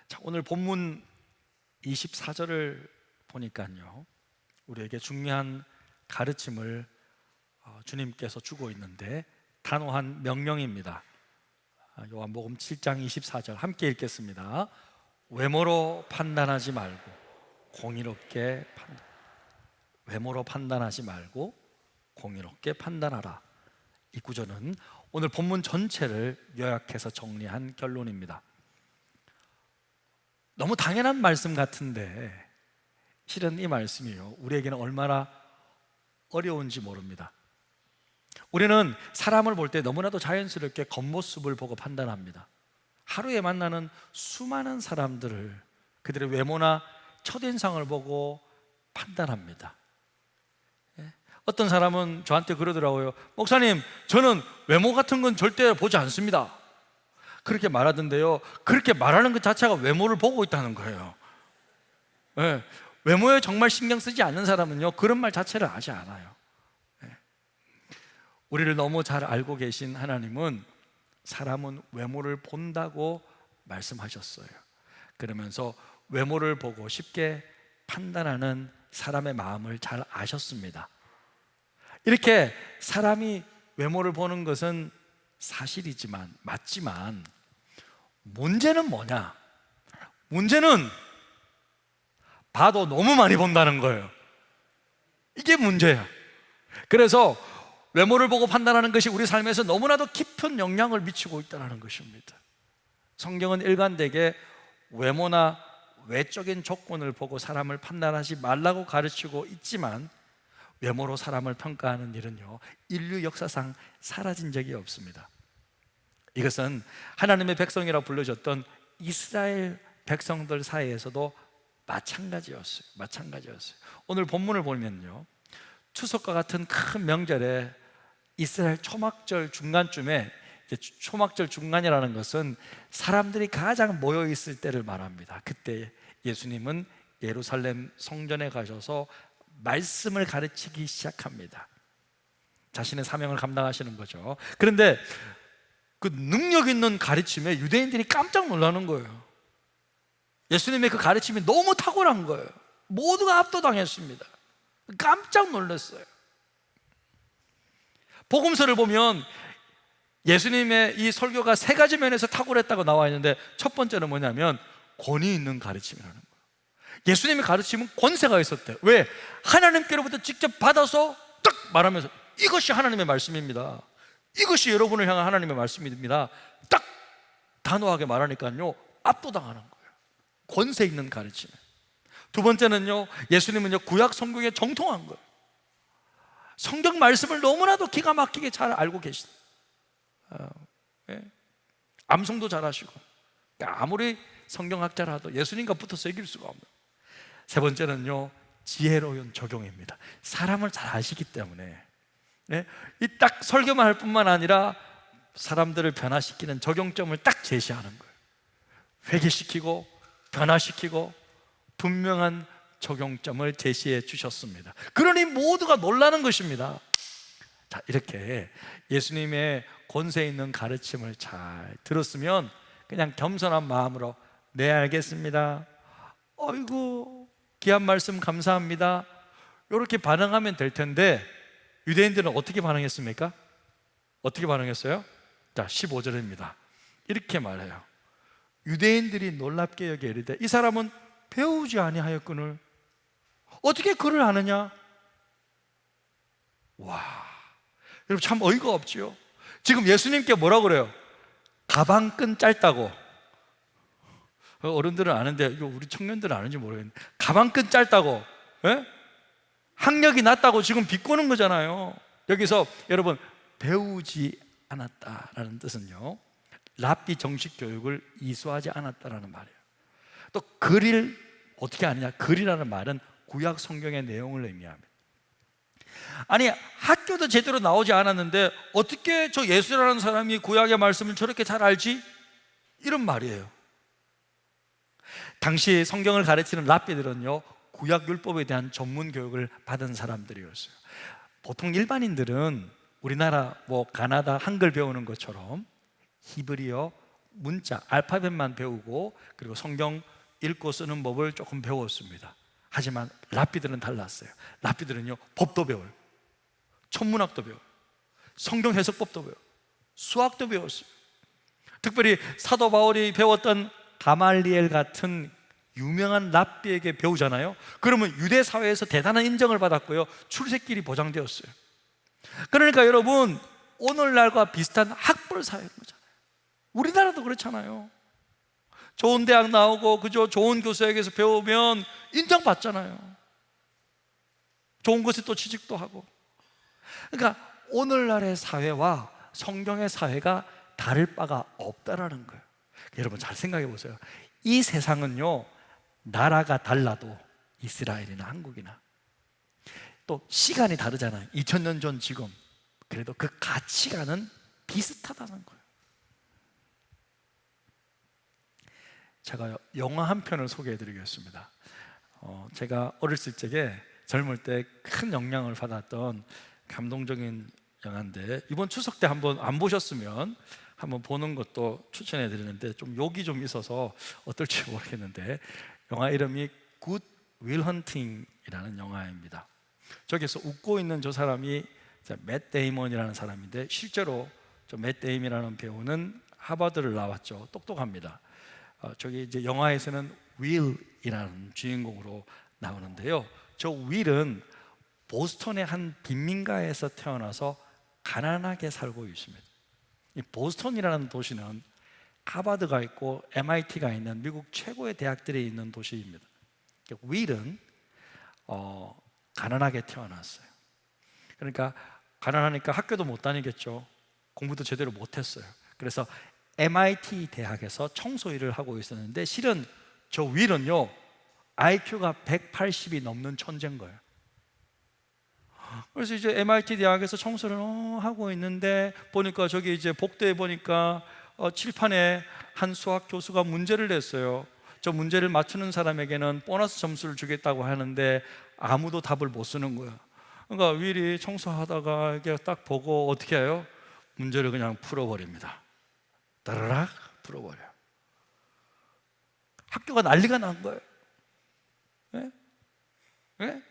자, 오늘 본문 24절을 보니까요, 우리에게 중요한 가르침을 주님께서 주고 있는데 단호한 명령입니다. 요한복음 7장 24절 함께 읽겠습니다. 외모로 판단하지 말고 공의롭게 외모로 판단하지 말고 공의롭게 판단하라. 이 구절은 오늘 본문 전체를 요약해서 정리한 결론입니다. 너무 당연한 말씀 같은데 실은 이 말씀이요, 우리에게는 얼마나 어려운지 모릅니다. 우리는 사람을 볼 때 너무나도 자연스럽게 겉모습을 보고 판단합니다. 하루에 만나는 수많은 사람들을 그들의 외모나 첫인상을 보고 판단합니다. 어떤 사람은 저한테 그러더라고요. 목사님, 저는 외모 같은 건 절대 보지 않습니다. 그렇게 말하던데요, 그렇게 말하는 것 자체가 외모를 보고 있다는 거예요. 외모에 정말 신경 쓰지 않는 사람은요, 그런 말 자체를 하지 않아요. 우리를 너무 잘 알고 계신 하나님은 사람은 외모를 본다고 말씀하셨어요. 그러면서 외모를 보고 쉽게 판단하는 사람의 마음을 잘 아셨습니다. 이렇게 사람이 외모를 보는 것은 사실이지만, 맞지만 문제는 뭐냐? 문제는 봐도 너무 많이 본다는 거예요. 이게 문제야. 그래서 외모를 보고 판단하는 것이 우리 삶에서 너무나도 깊은 영향을 미치고 있다는 것입니다. 성경은 일관되게 외모나 외적인 조건을 보고 사람을 판단하지 말라고 가르치고 있지만, 외모로 사람을 평가하는 일은요, 인류 역사상 사라진 적이 없습니다. 이것은 하나님의 백성이라고 불려졌던 이스라엘 백성들 사이에서도 마찬가지였어요. 오늘 본문을 보면요, 추석과 같은 큰 명절에 이스라엘 초막절 중간쯤에, 초막절 중간이라는 것은 사람들이 가장 모여 있을 때를 말합니다. 그때 예수님은 예루살렘 성전에 가셔서 말씀을 가르치기 시작합니다. 자신의 사명을 감당하시는 거죠. 그런데 그 능력 있는 가르침에 유대인들이 깜짝 놀라는 거예요. 예수님의 그 가르침이 너무 탁월한 거예요. 모두가 압도당했습니다. 깜짝 놀랐어요. 복음서를 보면 예수님의 이 설교가 세 가지 면에서 탁월했다고 나와 있는데, 첫 번째는 뭐냐면 권위 있는 가르침이라는 거예요. 예수님의 가르침은 권세가 있었대요. 왜? 하나님께로부터 직접 받아서 딱 말하면서 이것이 하나님의 말씀입니다, 이것이 여러분을 향한 하나님의 말씀입니다, 딱 단호하게 말하니까요, 압도당하는 거예요. 권세 있는 가르침. 두 번째는요, 예수님은요, 구약 성경에 정통한 거예요. 성경 말씀을 너무나도 기가 막히게 잘 알고 계시다. 암송도 잘하시고, 아무리 성경학자라도 예수님과 붙어서 이길 수가 없는. 세 번째는요, 지혜로운 적용입니다. 사람을 잘 아시기 때문에 이 딱 설교만 할 뿐만 아니라 사람들을 변화시키는 적용점을 딱 제시하는 거예요. 회개시키고 변화시키고 분명한 적용점을 제시해 주셨습니다. 그러니 모두가 놀라는 것입니다. 자, 이렇게 예수님의 권세 있는 가르침을 잘 들었으면 그냥 겸손한 마음으로 네, 알겠습니다, 어이구 귀한 말씀 감사합니다, 이렇게 반응하면 될 텐데, 유대인들은 어떻게 반응했습니까? 어떻게 반응했어요? 자, 15절입니다. 이렇게 말해요. 유대인들이 놀랍게 여겨 이르되 이 사람은 배우지 아니하였거늘 어떻게 글을 아느냐? 와, 여러분 참 어이가 없지요. 지금 예수님께 뭐라고 그래요? 가방끈 짧다고. 어른들은 아는데 이거 우리 청년들은 아는지 모르겠는데, 가방끈 짧다고, 학력이 낮다고 지금 비꼬는 거잖아요. 여기서 여러분, 배우지 않았다라는 뜻은요, 랍비 정식 교육을 이수하지 않았다라는 말이에요. 또 글을 어떻게 아느냐? 글이라는 말은 구약 성경의 내용을 의미합니다. 아니, 학교도 제대로 나오지 않았는데 어떻게 저 예수라는 사람이 구약의 말씀을 저렇게 잘 알지? 이런 말이에요. 당시 성경을 가르치는 랍비들은요, 구약 율법에 대한 전문 교육을 받은 사람들이었어요. 보통 일반인들은 우리나라 가나다 한글 배우는 것처럼 히브리어, 문자, 알파벳만 배우고 그리고 성경 읽고 쓰는 법을 조금 배웠습니다. 하지만 랍비들은 달랐어요. 랍비들은요, 법도 배워요, 천문학도 배워요, 성경 해석법도 배워요, 수학도 배웠어요. 특별히 사도 바울이 배웠던 가말리엘 같은 유명한 랍비에게 배우잖아요. 그러면 유대 사회에서 대단한 인정을 받았고요, 출세길이 보장되었어요. 그러니까 여러분, 오늘날과 비슷한 학벌 사회인 거잖아요. 우리나라도 그렇잖아요. 좋은 대학 나오고 그저 좋은 교수에게서 배우면 인정받잖아요. 좋은 곳에 또 취직도 하고. 그러니까 오늘날의 사회와 성경의 사회가 다를 바가 없다라는 거예요. 여러분 잘 생각해 보세요. 이 세상은요, 나라가 달라도 이스라엘이나 한국이나 또 시간이 다르잖아요. 2000년 전 지금. 그래도 그 가치관은 비슷하다는 거예요. 제가 영화 한 편을 소개해 드리겠습니다. 제가 어렸을 적에, 젊을 때 큰 영향을 받았던 감동적인 영화인데, 이번 추석 때 한번 안 보셨으면 한번 보는 것도 추천해 드리는데, 좀 욕이 좀 있어서 어떨지 모르겠는데, 영화 이름이 Good Will Hunting이라는 영화입니다. 저기서 웃고 있는 저 사람이 맷 데이먼이라는 사람인데, 실제로 저 맷 데이먼이라는 배우는 하버드를 나왔죠. 똑똑합니다. 저기 이제 영화에서는 윌이라는 주인공으로 나오는데요, 저 윌은 보스턴의 한 빈민가에서 태어나서 가난하게 살고 있습니다. 이 보스턴이라는 도시는 하버드가 있고 MIT가 있는 미국 최고의 대학들이 있는 도시입니다. 윌은 가난하게 태어났어요. 그러니까 가난하니까 학교도 못 다니겠죠. 공부도 제대로 못했어요. 그래서 MIT 대학에서 청소 일을 하고 있었는데, 실은 저 윌은요, IQ가 180이 넘는 천재인 거예요. 그래서 이제 MIT 대학에서 청소를 하고 있는데, 보니까 저기 이제 복도에 보니까 칠판에 한 수학 교수가 문제를 냈어요. 저 문제를 맞추는 사람에게는 보너스 점수를 주겠다고 하는데 아무도 답을 못 쓰는 거예요. 그러니까 윌이 청소하다가 이게 딱 보고 어떻게 해요? 문제를 그냥 풀어버립니다. 따라락 풀어버려요. 학교가 난리가 난 거예요. 네? 네?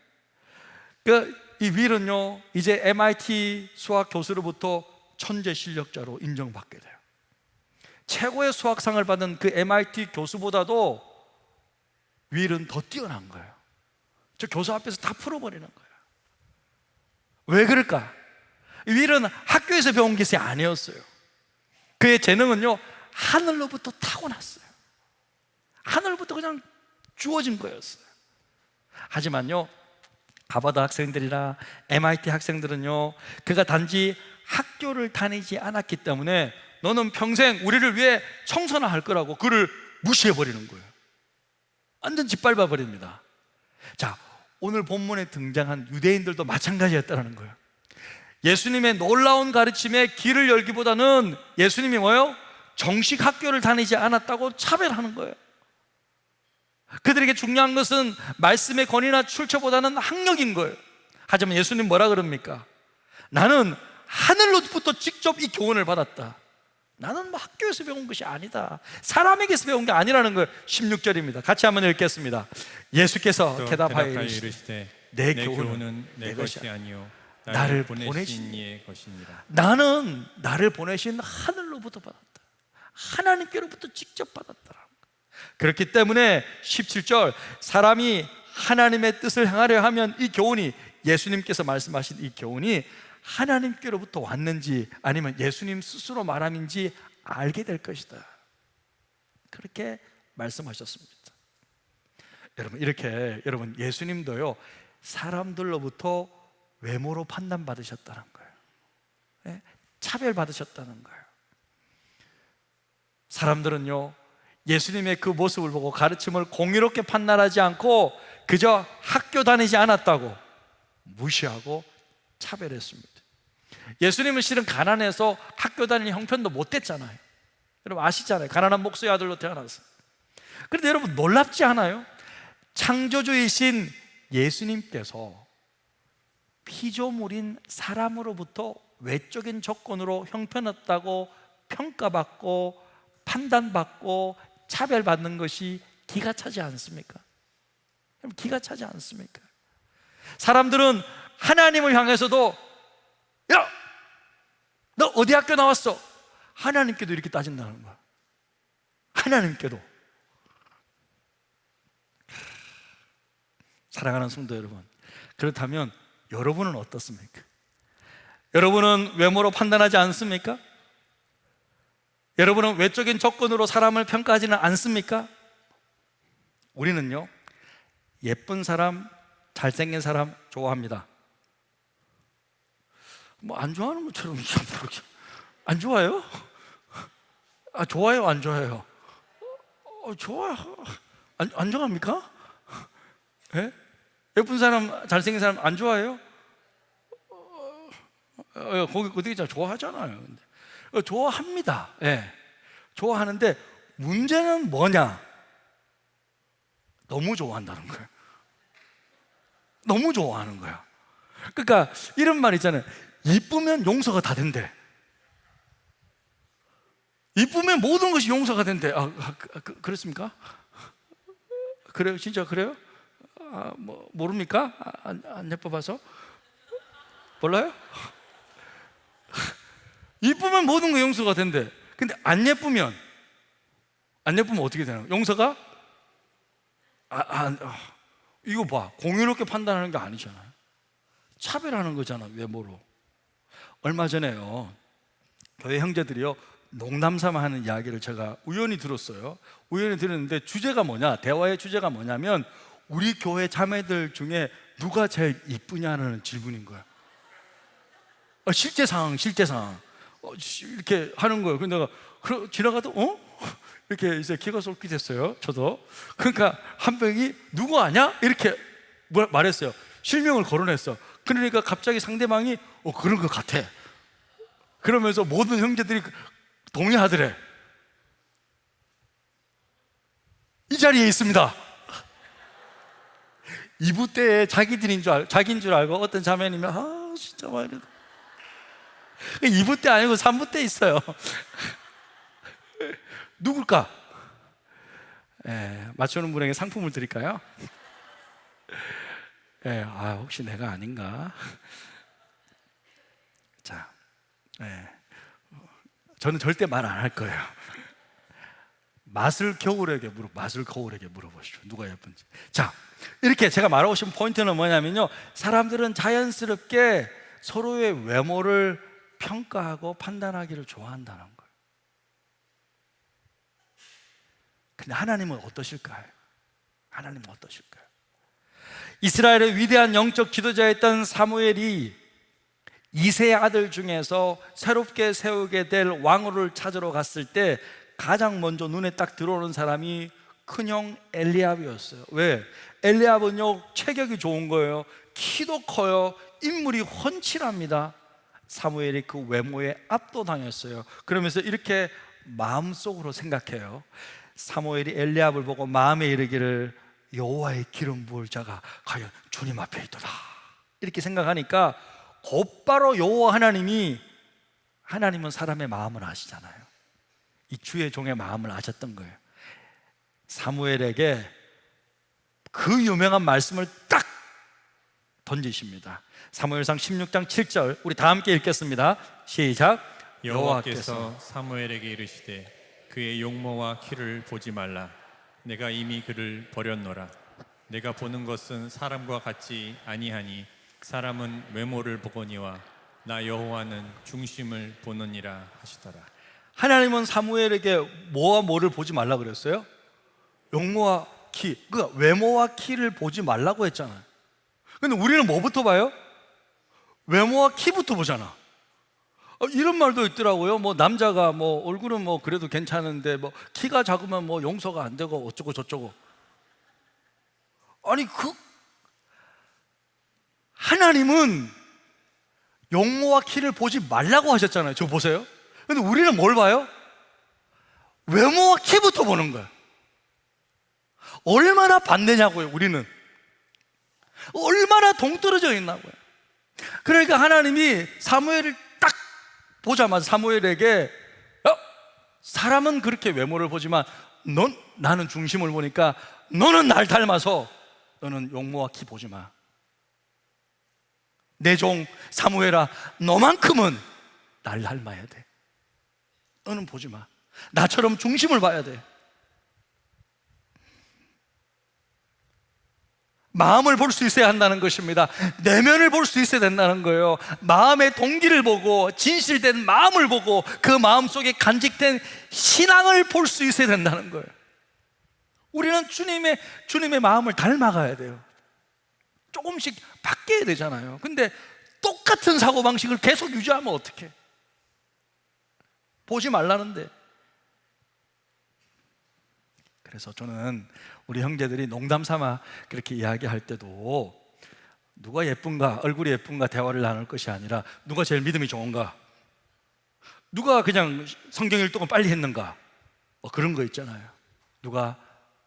이 윌은요, 이제 MIT 수학 교수로부터 천재 실력자로 인정받게 돼요. 최고의 수학상을 받은 그 MIT 교수보다도 윌은 더 뛰어난 거예요. 저 교수 앞에서 다 풀어버리는 거예요. 왜 그럴까? 윌은 학교에서 배운 것이 아니었어요. 그의 재능은요, 하늘로부터 타고났어요. 하늘로부터 그냥 주어진 거였어요. 하지만요, 하버드 학생들이나 MIT 학생들은요, 그가 단지 학교를 다니지 않았기 때문에 너는 평생 우리를 위해 청소나 할 거라고 그를 무시해버리는 거예요. 완전 짓밟아버립니다. 자, 오늘 본문에 등장한 유대인들도 마찬가지였다는 거예요. 예수님의 놀라운 가르침에 길을 열기보다는 예수님이 뭐예요? 정식 학교를 다니지 않았다고 차별하는 거예요. 그들에게 중요한 것은 말씀의 권위나 출처보다는 학력인 거예요. 하지만 예수님 뭐라 그럽니까? 나는 하늘로부터 직접 이 교훈을 받았다. 나는 뭐 학교에서 배운 것이 아니다. 사람에게서 배운 게 아니라는 거예요. 16절입니다. 같이 한번 읽겠습니다. 예수께서 대답하여 이르시되 내 교훈은 내 것이 아니요 나를 보내신 이의 것이니라. 나는 나를 보내신 하늘로부터 받았다. 하나님께로부터 직접 받았다. 그렇기 때문에 17절, 사람이 하나님의 뜻을 행하려 하면 이 교훈이, 예수님께서 말씀하신 이 교훈이 하나님께로부터 왔는지 아니면 예수님 스스로 말함인지 알게 될 것이다. 그렇게 말씀하셨습니다. 여러분, 이렇게 여러분, 예수님도요, 사람들로부터 외모로 판단받으셨다는 거예요. 네? 차별받으셨다는 거예요. 사람들은요, 예수님의 그 모습을 보고 가르침을 공의롭게 판단하지 않고 그저 학교 다니지 않았다고 무시하고 차별했습니다. 예수님은 실은 가난해서 학교 다니는 형편도 못 됐잖아요. 여러분 아시잖아요. 가난한 목수의 아들로 태어났어요. 그런데 여러분 놀랍지 않아요? 창조주이신 예수님께서 피조물인 사람으로부터 외적인 조건으로 형편없다고 평가받고 판단받고 차별받는 것이 기가 차지 않습니까? 기가 차지 않습니까? 사람들은 하나님을 향해서도 야! 너 어디 학교 나왔어? 하나님께도 이렇게 따진다는 거야. 하나님께도. 사랑하는 성도 여러분, 그렇다면 여러분은 어떻습니까? 여러분은 외모로 판단하지 않습니까? 여러분은 외적인 조건으로 사람을 평가하지는 않습니까? 우리는요, 예쁜 사람, 잘생긴 사람 좋아합니다. 뭐 안 좋아하는 것처럼 안 좋아요? 좋아요, 안 좋아요? 좋아요. 안 좋아합니까? 예? 예쁜 사람, 잘생긴 사람 안 좋아해요? 거기 어디 있잖아, 좋아하잖아요. 좋아합니다. 예. 좋아하는데 문제는 뭐냐? 너무 좋아한다는 거예요. 너무 좋아하는 거야. 그러니까 이런 말 있잖아요. 이쁘면 용서가 다 된대. 이쁘면 모든 것이 용서가 된대. 그렇습니까? 그래요? 진짜 그래요? 뭐 모릅니까? 안 예뻐봐서? 몰라요? 이쁘면 모든 거 용서가 된대. 근데 안 예쁘면 어떻게 되나요? 용서가? 이거 봐, 공유롭게 판단하는 게 아니잖아요. 차별하는 거잖아, 외모로. 얼마 전에요, 교회 형제들이요, 농담삼아 하는 이야기를 제가 우연히 들었어요. 우연히 들었는데 주제가 뭐냐, 대화의 주제가 뭐냐면 우리 교회 자매들 중에 누가 제일 이쁘냐는 질문인 거야. 실제 상황 이렇게 하는 거예요. 근데 내가 지나가다 이렇게 이제 기가 솔깃했어요. 저도. 그러니까 한 명이 누구 아냐? 이렇게 말했어요. 실명을 거론했어. 그러니까 갑자기 상대방이 그런 것 같아. 그러면서 모든 형제들이 동의하더래. 이 자리에 있습니다. 2부 때에 자기인 줄 알고 어떤 자매님이 진짜 막 이래. 2부 때 아니고 3부 때 있어요. 누굴까? 맞추는 분에게 상품을 드릴까요? 혹시 내가 아닌가? 자, 저는 절대 말 안 할 거예요. 맛을 거울에게 물어보시죠. 누가 예쁜지. 자, 이렇게 제가 말하고 싶은 포인트는 뭐냐면요, 사람들은 자연스럽게 서로의 외모를 평가하고 판단하기를 좋아한다는 거예요. 근데 하나님은 어떠실까요? 이스라엘의 위대한 영적 지도자였던 사무엘이 이세의 아들 중에서 새롭게 세우게 될 왕후를 찾으러 갔을 때 가장 먼저 눈에 딱 들어오는 사람이 큰형 엘리압이었어요. 왜? 엘리압은요, 체격이 좋은 거예요. 키도 커요. 인물이 훤칠합니다. 사무엘이 그 외모에 압도당했어요. 그러면서 이렇게 마음속으로 생각해요. 사무엘이 엘리압을 보고 마음에 이르기를 여호와의 기름 부을 자가 과연 주님 앞에 있도다, 이렇게 생각하니까 곧바로 여호와 하나님은 사람의 마음을 아시잖아요. 이 주의 종의 마음을 아셨던 거예요. 사무엘에게 그 유명한 말씀을 딱 던지십니다. 사무엘상 16장 7절, 우리 다 함께 읽겠습니다. 시작. 여호와께서 사무엘에게 이르시되 그의 용모와 키를 보지 말라. 내가 이미 그를 버렸노라. 내가 보는 것은 사람과 같지 아니하니 사람은 외모를 보거니와 나 여호와는 중심을 보느니라 하시더라. 하나님은 사무엘에게 뭐와 뭐를 보지 말라 그랬어요? 용모와 키, 그러니까 외모와 키를 보지 말라고 했잖아요. 근데 우리는 뭐부터 봐요? 외모와 키부터 보잖아. 이런 말도 있더라고요. 뭐 남자가 뭐 얼굴은 뭐 그래도 괜찮은데 뭐 키가 작으면 뭐 용서가 안 되고 어쩌고 저쩌고. 아니, 하나님은 용모와 키를 보지 말라고 하셨잖아요. 저 보세요. 근데 우리는 뭘 봐요? 외모와 키부터 보는 거예요. 얼마나 반대냐고요, 우리는. 얼마나 동떨어져 있나고요. 그러니까 하나님이 사무엘을 딱 보자마자 사무엘에게 사람은 그렇게 외모를 보지만 나는 중심을 보니까 너는 날 닮아서 너는 용모와 키 보지 마. 내 종 사무엘아, 너만큼은 날 닮아야 돼. 너는 보지 마. 나처럼 중심을 봐야 돼. 마음을 볼 수 있어야 한다는 것입니다. 내면을 볼 수 있어야 된다는 거예요. 마음의 동기를 보고, 진실된 마음을 보고, 그 마음 속에 간직된 신앙을 볼 수 있어야 된다는 거예요. 우리는 주님의 마음을 닮아가야 돼요. 조금씩 바뀌어야 되잖아요. 근데 똑같은 사고방식을 계속 유지하면 어떡해? 보지 말라는데. 그래서 저는 우리 형제들이 농담 삼아 그렇게 이야기할 때도 누가 예쁜가, 얼굴이 예쁜가 대화를 나눌 것이 아니라 누가 제일 믿음이 좋은가, 누가 그냥 성경 일독은 빨리 했는가, 뭐 그런 거 있잖아요. 누가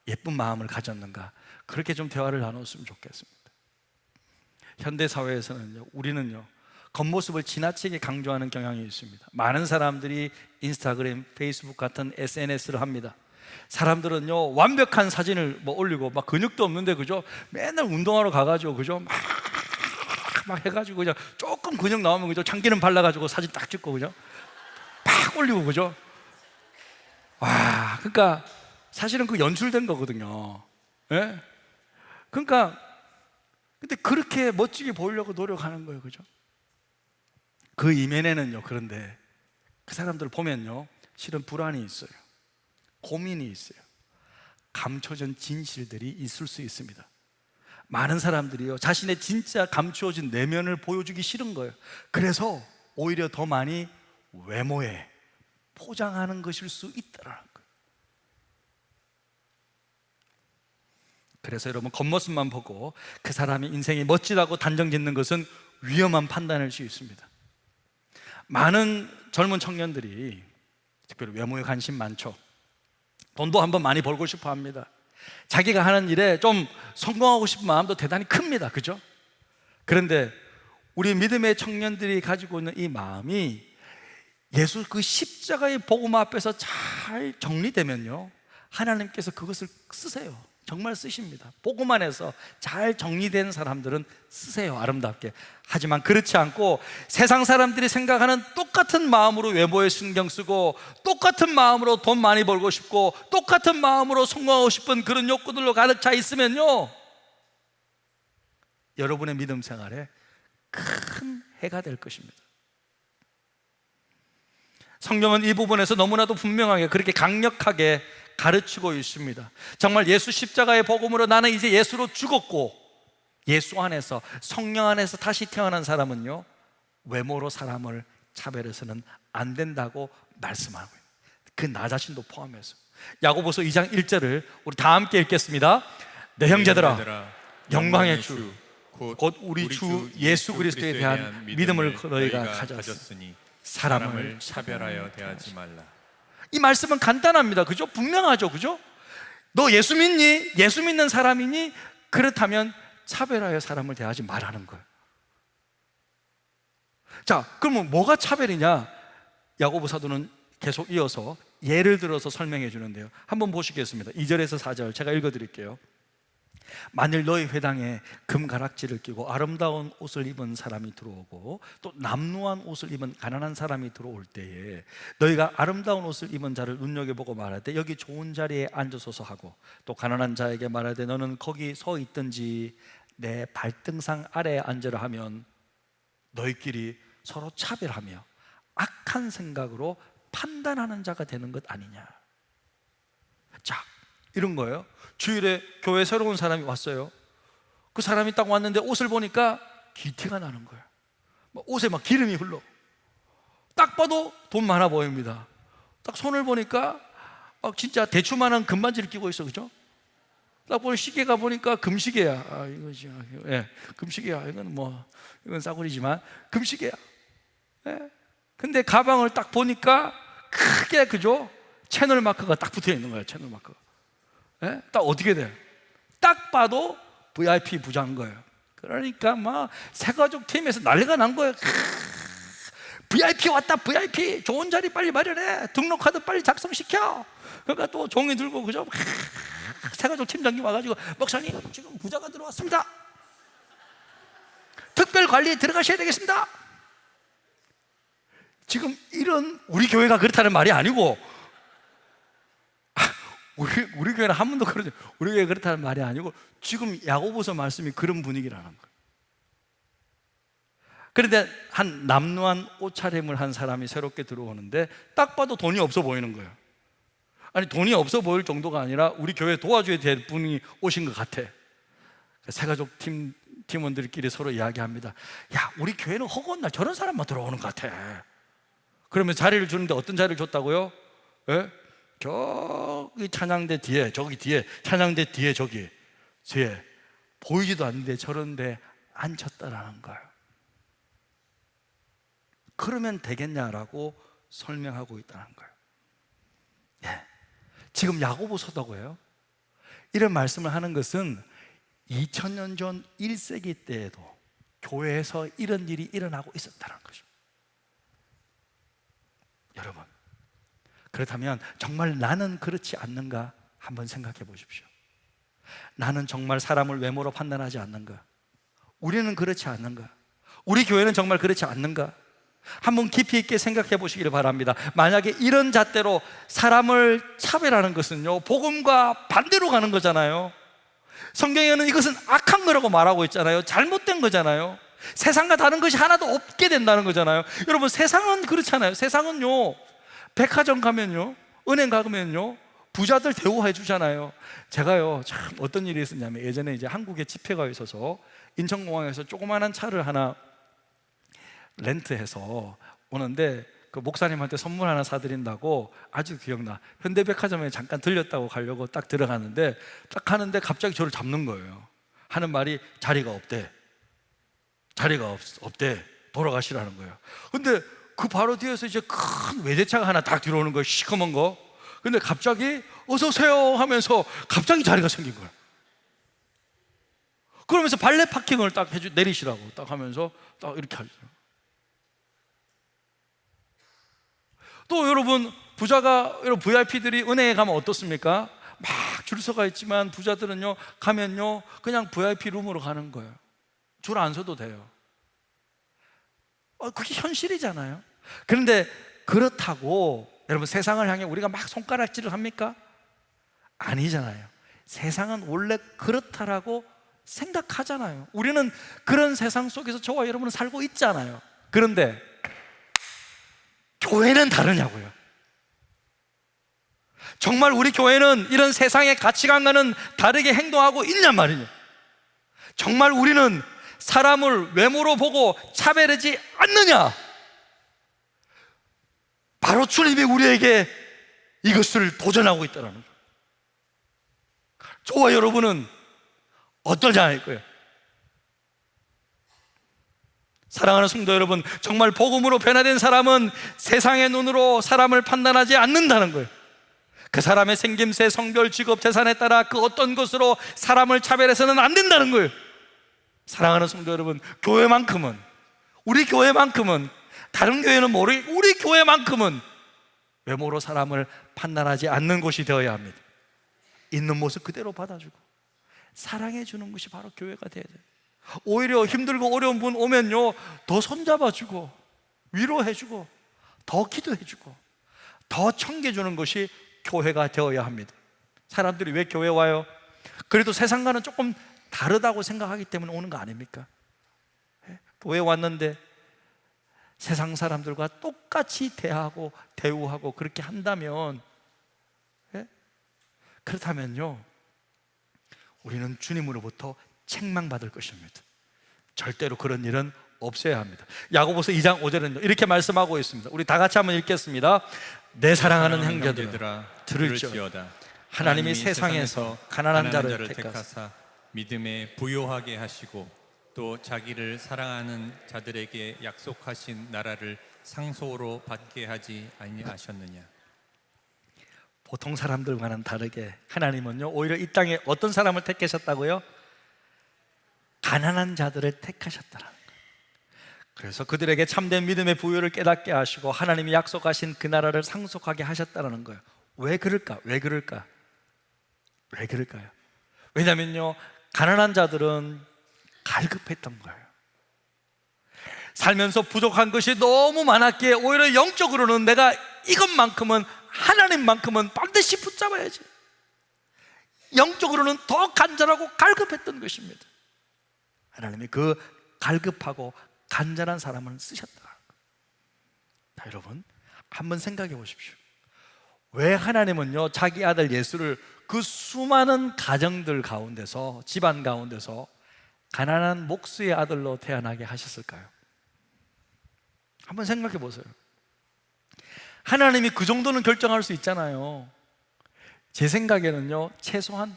예쁜 마음을 가졌는가, 그렇게 좀 대화를 나눴으면 좋겠습니다. 현대 사회에서는요, 우리는요 겉모습을 지나치게 강조하는 경향이 있습니다. 많은 사람들이 인스타그램, 페이스북 같은 SNS를 합니다. 사람들은요 완벽한 사진을 올리고 막 근육도 없는데 그죠? 맨날 운동하러 가가지고 그죠? 막 해가지고 그냥 조금 근육 나오면 그죠? 참기름 발라가지고 사진 딱 찍고 그죠? 팍 올리고 그죠? 와, 그러니까 사실은 그 연출된 거거든요. 예? 그러니까 근데 그렇게 멋지게 보이려고 노력하는 거예요, 그죠? 그 이면에는요, 그런데 그 사람들 보면요 실은 불안이 있어요. 고민이 있어요. 감춰진 진실들이 있을 수 있습니다. 많은 사람들이요 자신의 진짜 감추어진 내면을 보여주기 싫은 거예요. 그래서 오히려 더 많이 외모에 포장하는 것일 수 있다라는 거예요. 그래서 여러분, 겉모습만 보고 그 사람의 인생이 멋지다고 단정 짓는 것은 위험한 판단일 수 있습니다. 많은 젊은 청년들이 특별히 외모에 관심 많죠. 돈도 한번 많이 벌고 싶어 합니다. 자기가 하는 일에 좀 성공하고 싶은 마음도 대단히 큽니다. 그죠? 그런데 우리 믿음의 청년들이 가지고 있는 이 마음이 예수 그 십자가의 복음 앞에서 잘 정리되면요 하나님께서 그것을 쓰세요. 정말 쓰십니다. 복음 안에서 잘 정리된 사람들은 쓰세요, 아름답게. 하지만 그렇지 않고 세상 사람들이 생각하는 똑같은 마음으로 외모에 신경 쓰고, 똑같은 마음으로 돈 많이 벌고 싶고, 똑같은 마음으로 성공하고 싶은 그런 욕구들로 가득 차 있으면요 여러분의 믿음 생활에 큰 해가 될 것입니다. 성경은 이 부분에서 너무나도 분명하게 그렇게 강력하게 가르치고 있습니다. 정말 예수 십자가의 복음으로 나는 이제 예수로 죽었고, 예수 안에서, 성령 안에서 다시 태어난 사람은요 외모로 사람을 차별해서는 안 된다고 말씀하고 있습니다. 그 나 자신도 포함해서. 야고보서 2장 1절을 우리 다 함께 읽겠습니다. 내 형제들아, 영광의 주 곧 우리 주 예수 그리스도에 대한 믿음을 너희가 가졌으니 사람을 차별하여 대하지 말라. 이 말씀은 간단합니다. 그죠? 분명하죠. 그죠? 너 예수 믿니? 예수 믿는 사람이니? 그렇다면 차별하여 사람을 대하지 말라는 거예요. 자, 그러면 뭐가 차별이냐? 야고보 사도는 계속 이어서 예를 들어서 설명해 주는데요, 한번 보시겠습니다. 2절에서 4절 제가 읽어드릴게요. 만일 너희 회당에 금가락지를 끼고 아름다운 옷을 입은 사람이 들어오고 또 남루한 옷을 입은 가난한 사람이 들어올 때에 너희가 아름다운 옷을 입은 자를 눈여겨보고 말하되 여기 좋은 자리에 앉으소서 하고, 또 가난한 자에게 말하되 너는 거기 서 있든지 내 발등상 아래에 앉으라 하면 너희끼리 서로 차별하며 악한 생각으로 판단하는 자가 되는 것 아니냐. 자, 이런 거예요. 주일에 교회 새로운 사람이 왔어요. 그 사람이 딱 왔는데 옷을 보니까 기티가 나는 거예요. 옷에 막 기름이 흘러. 딱 봐도 돈 많아 보입니다. 딱 손을 보니까 막 진짜 대추만한 금반지를 끼고 있어. 그죠? 딱 보니 시계가 보니까 금시계야. 이거지. 예, 금시계야. 이건 싸구리지만 금시계야. 예. 근데 가방을 딱 보니까 크게, 그죠? 채널 마크가 딱 붙어 있는 거예요. 채널 마크가. 예? 딱 어떻게 돼요? 딱 봐도 VIP 부자인 거예요. 그러니까 막 새가족 팀에서 난리가 난 거예요. VIP 왔다, VIP. 좋은 자리 빨리 마련해. 등록카드 빨리 작성시켜. 그러니까 또 종이 들고, 그죠? 세가족 팀장님 와가지고, 목사님, 지금 부자가 들어왔습니다. 특별 관리에 들어가셔야 되겠습니다. 지금 이런, 우리 교회가 그렇다는 말이 아니고, 우리 교회는 한 번도 그러지, 우리 교회가 그렇다는 말이 아니고, 지금 야고보서 말씀이 그런 분위기라는 거예요. 그런데 한 남루한 옷차림을 한 사람이 새롭게 들어오는데 딱 봐도 돈이 없어 보이는 거예요. 아니, 돈이 없어 보일 정도가 아니라 우리 교회 도와줘야 될 분이 오신 것 같아. 세가족 팀원들끼리 서로 이야기합니다. 야, 우리 교회는 허구한 날 저런 사람만 들어오는 것 같아. 그러면 자리를 주는데 어떤 자리를 줬다고요? 예? 저기 찬양대 뒤에, 저기 뒤에, 찬양대 뒤에, 저기 뒤에 보이지도 않는데 저런 데 앉혔다라는 거예요. 그러면 되겠냐라고 설명하고 있다는 거예요. 예. 지금 야고보서다고 해요. 이런 말씀을 하는 것은 2000년 전 1세기 때에도 교회에서 이런 일이 일어나고 있었다는 거죠. 여러분, 그렇다면 정말 나는 그렇지 않는가 한번 생각해 보십시오. 나는 정말 사람을 외모로 판단하지 않는가? 우리는 그렇지 않는가? 우리 교회는 정말 그렇지 않는가? 한번 깊이 있게 생각해 보시기를 바랍니다. 만약에 이런 잣대로 사람을 차별하는 것은요, 복음과 반대로 가는 거잖아요. 성경에는 이것은 악한 거라고 말하고 있잖아요. 잘못된 거잖아요. 세상과 다른 것이 하나도 없게 된다는 거잖아요. 여러분, 세상은 그렇잖아요. 세상은요, 백화점 가면요, 은행 가면요, 부자들 대우해 주잖아요. 제가요, 참 어떤 일이 있었냐면, 예전에 이제 한국에 집회가 있어서 인천공항에서 조그마한 차를 하나 렌트해서 오는데, 그 목사님한테 선물 하나 사드린다고, 아주 기억나. 현대백화점에 잠깐 들렸다고 가려고 딱 들어가는데, 딱 하는데 갑자기 저를 잡는 거예요. 하는 말이 자리가 없대. 자리가 없대. 돌아가시라는 거예요. 근데 그 바로 뒤에서 이제 큰 외제차가 하나 딱 들어오는 거예요. 시커먼 거. 근데 갑자기 어서 오세요 하면서 갑자기 자리가 생긴 거예요. 그러면서 발레 파킹을 딱 내리시라고 딱 하면서 딱 이렇게 하죠. 또 여러분, 부자가, 여러분 VIP들이 은행에 가면 어떻습니까? 막 줄 서가 있지만 부자들은요, 가면요 그냥 VIP 룸으로 가는 거예요. 줄 안 서도 돼요. 그게 현실이잖아요. 그런데 그렇다고 여러분 세상을 향해 우리가 막 손가락질을 합니까? 아니잖아요. 세상은 원래 그렇다라고 생각하잖아요. 우리는 그런 세상 속에서 저와 여러분은 살고 있잖아요. 그런데 교회는 다르냐고요. 정말 우리 교회는 이런 세상의 가치관과는 다르게 행동하고 있냔 말이에요. 정말 우리는 사람을 외모로 보고 차별하지 않느냐? 바로 주님이 우리에게 이것을 도전하고 있다는 거예요. 저와 여러분은 어떠냐 할 거예요. 사랑하는 성도 여러분, 정말 복음으로 변화된 사람은 세상의 눈으로 사람을 판단하지 않는다는 거예요. 그 사람의 생김새, 성별, 직업, 재산에 따라 그 어떤 것으로 사람을 차별해서는 안 된다는 거예요. 사랑하는 성도 여러분, 교회만큼은, 우리 교회만큼은, 다른 교회는 모르겠고 우리 교회만큼은 외모로 사람을 판단하지 않는 곳이 되어야 합니다. 있는 모습 그대로 받아주고 사랑해 주는 것이 바로 교회가 되어야 돼요. 오히려 힘들고 어려운 분 오면요, 더 손잡아주고 위로해주고 더 기도해주고 더 챙겨주는 것이 교회가 되어야 합니다. 사람들이 왜 교회 와요? 그래도 세상과는 조금 다르다고 생각하기 때문에 오는 거 아닙니까? 교회 왔는데 세상 사람들과 똑같이 대우하고 그렇게 한다면, 그렇다면요, 우리는 주님으로부터 책망받을 것입니다. 절대로 그런 일은 없어야 합니다. 야고보서 2장 5절은 이렇게 말씀하고 있습니다. 우리 다 같이 한번 읽겠습니다. 내 사랑하는 형제들아, 들을지어다. 하나님이 세상에서 가난한 자를 택하사 믿음에 부요하게 하시고 또 자기를 사랑하는 자들에게 약속하신 나라를 상속으로 받게 하지 아니하셨느냐. 보통 사람들과는 다르게 하나님은요, 오히려 이 땅에 어떤 사람을 택하셨다고요? 가난한 자들을 택하셨다는 거예요. 그래서 그들에게 참된 믿음의 부여를 깨닫게 하시고 하나님이 약속하신 그 나라를 상속하게 하셨다는 거예요. 왜 그럴까? 왜 그럴까? 왜 그럴까요? 왜냐면요, 가난한 자들은 갈급했던 거예요. 살면서 부족한 것이 너무 많았기에 오히려 영적으로는 내가 이것만큼은, 하나님만큼은 반드시 붙잡아야지, 영적으로는 더 간절하고 갈급했던 것입니다. 하나님이 그 갈급하고 간절한 사람을 쓰셨다. 자, 여러분 한번 생각해 보십시오. 왜 하나님은요 자기 아들 예수를 그 수많은 가정들 가운데서, 집안 가운데서 가난한 목수의 아들로 태어나게 하셨을까요? 한번 생각해 보세요. 하나님이 그 정도는 결정할 수 있잖아요. 제 생각에는요, 최소한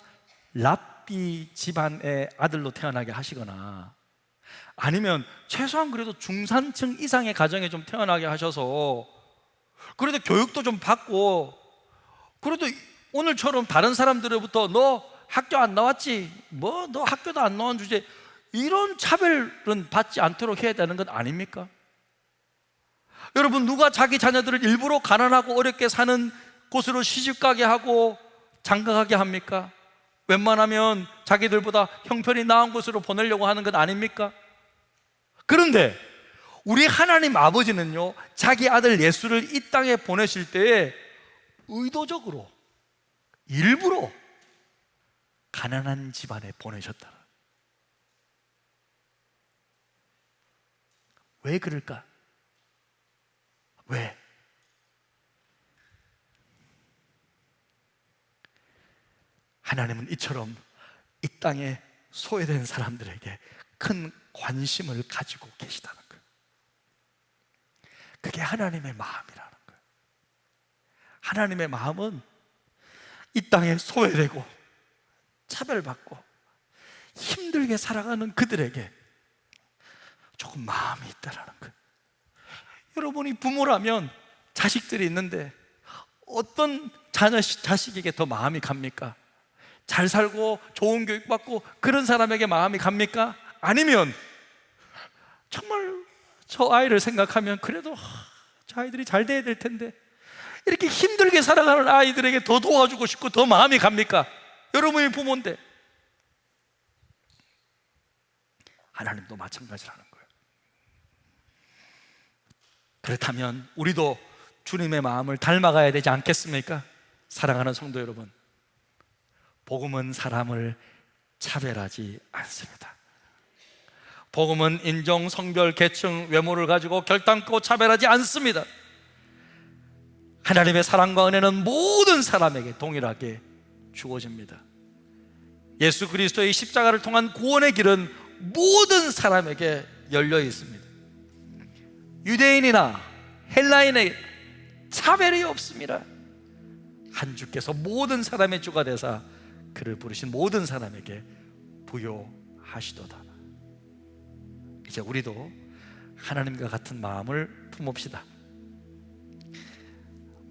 랍비 집안의 아들로 태어나게 하시거나, 아니면 최소한 그래도 중산층 이상의 가정에 좀 태어나게 하셔서 그래도 교육도 좀 받고, 그래도 오늘처럼 다른 사람들로부터 너 학교 안 나왔지? 뭐 너 학교도 안 나온 주제, 이런 차별은 받지 않도록 해야 되는 것 아닙니까? 여러분, 누가 자기 자녀들을 일부러 가난하고 어렵게 사는 곳으로 시집가게 하고 장가가게 합니까? 웬만하면 자기들보다 형편이 나은 곳으로 보내려고 하는 것 아닙니까? 그런데 우리 하나님 아버지는요, 자기 아들 예수를 이 땅에 보내실 때에 의도적으로, 일부러 가난한 집안에 보내셨다. 왜 그럴까? 왜? 하나님은 이처럼 이 땅에 소외된 사람들에게 큰 관심을 가지고 계시다는 거예요. 그게 하나님의 마음이라는 거예요. 하나님의 마음은 이 땅에 소외되고 차별받고 힘들게 살아가는 그들에게 조금 마음이 있다라는 거예요. 여러분이 부모라면 자식들이 있는데 어떤 자식에게 더 마음이 갑니까? 잘 살고 좋은 교육 받고 그런 사람에게 마음이 갑니까? 아니면 정말 저 아이를 생각하면 그래도 저 아이들이 잘 돼야 될 텐데 이렇게 힘들게 살아가는 아이들에게 더 도와주고 싶고 더 마음이 갑니까? 여러분이 부모인데. 하나님도 마찬가지라는 거예요. 그렇다면 우리도 주님의 마음을 닮아가야 되지 않겠습니까? 사랑하는 성도 여러분, 복음은 사람을 차별하지 않습니다. 복음은 인종, 성별, 계층, 외모를 가지고 결단코 차별하지 않습니다. 하나님의 사랑과 은혜는 모든 사람에게 동일하게 주어집니다. 예수 그리스도의 십자가를 통한 구원의 길은 모든 사람에게 열려 있습니다. 유대인이나 헬라인에게 차별이 없습니다. 한 주께서 모든 사람의 주가 되사 그를 부르신 모든 사람에게 부요하시도다. 이제 우리도 하나님과 같은 마음을 품읍시다.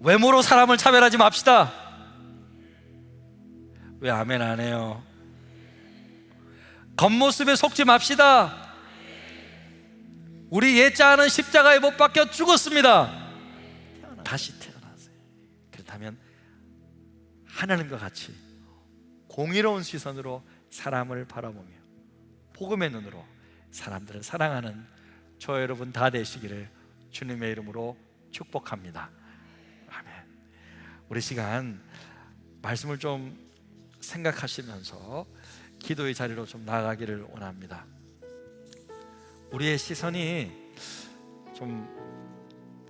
외모로 사람을 차별하지 맙시다. 왜 아멘 안 해요? 겉모습에 속지 맙시다. 우리 옛자는 십자가에 못 박혀 죽었습니다. 다시 태어났어요. 그렇다면 하나님과 같이 공의로운 시선으로 사람을 바라보며 복음의 눈으로 사람들을 사랑하는 저 여러분 다 되시기를 주님의 이름으로 축복합니다. 아멘. 우리 시간 말씀을 좀 생각하시면서 기도의 자리로 좀 나아가기를 원합니다. 우리의 시선이 좀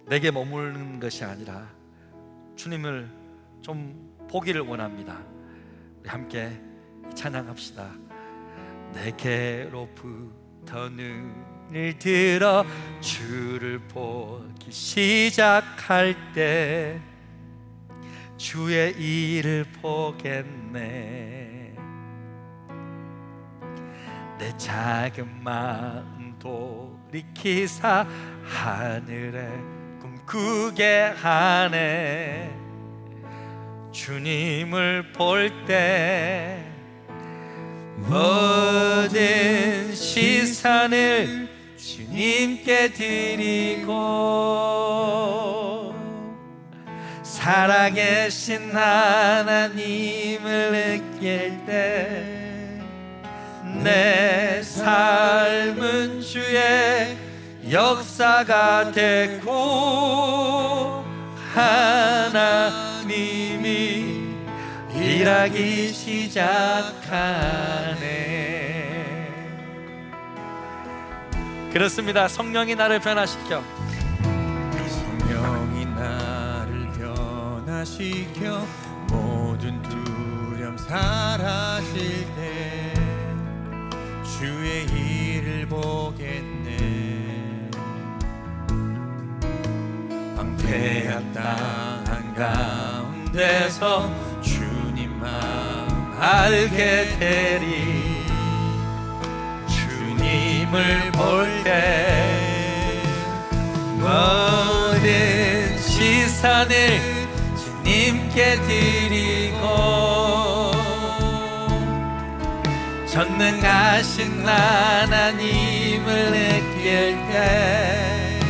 내게 머무르는 것이 아니라 주님을 좀 보기를 원합니다. 우리 함께 찬양합시다. 내게로부터 눈을 들어 주를 보기 시작할 때 주의 일을 보겠네. 내 작은 마음 돌이키사 하늘에 꿈꾸게 하네. 주님을 볼 때 모든 시선을 주님 주님께 드리고 살아계신 하나님을 느낄 때 내 삶은 주의 역사가 되고 하나님이 일하기 시작하네. 그렇습니다. 성령이 나를 변화시켜 성령이 나를 변화시켜 모든 두려움 사라질 때 주의 일을 보겠네. 방패한 땅 한가운데서 주님 마음 알게 되리. 주님을 볼 때 모든 시선을 주님께 드리고 전능하신 하나님을 느낄 때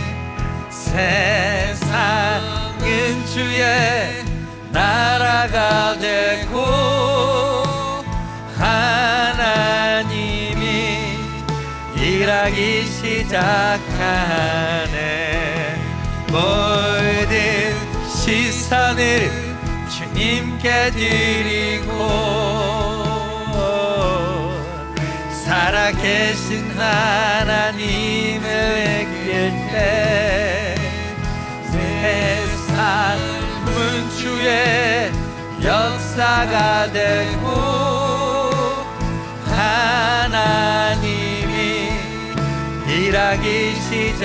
세상은 주의 나라가 되고 하나님이 일하기 시작하네. 모든 시선을 주님께 드리고 살아계신 하나님을 느낄 때 세상은 주의 역사가 되고 하나님이 일하기 시작하네.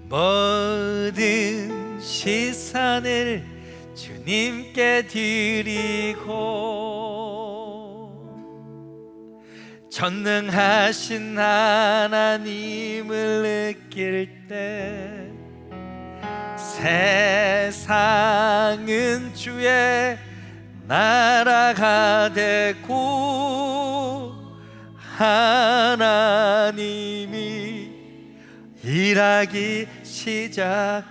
모든 시선을 주님께 드리고 전능하신 하나님을 느낄 때 세상은 주의 나라가 되고 하나님이 일하기 시작하네.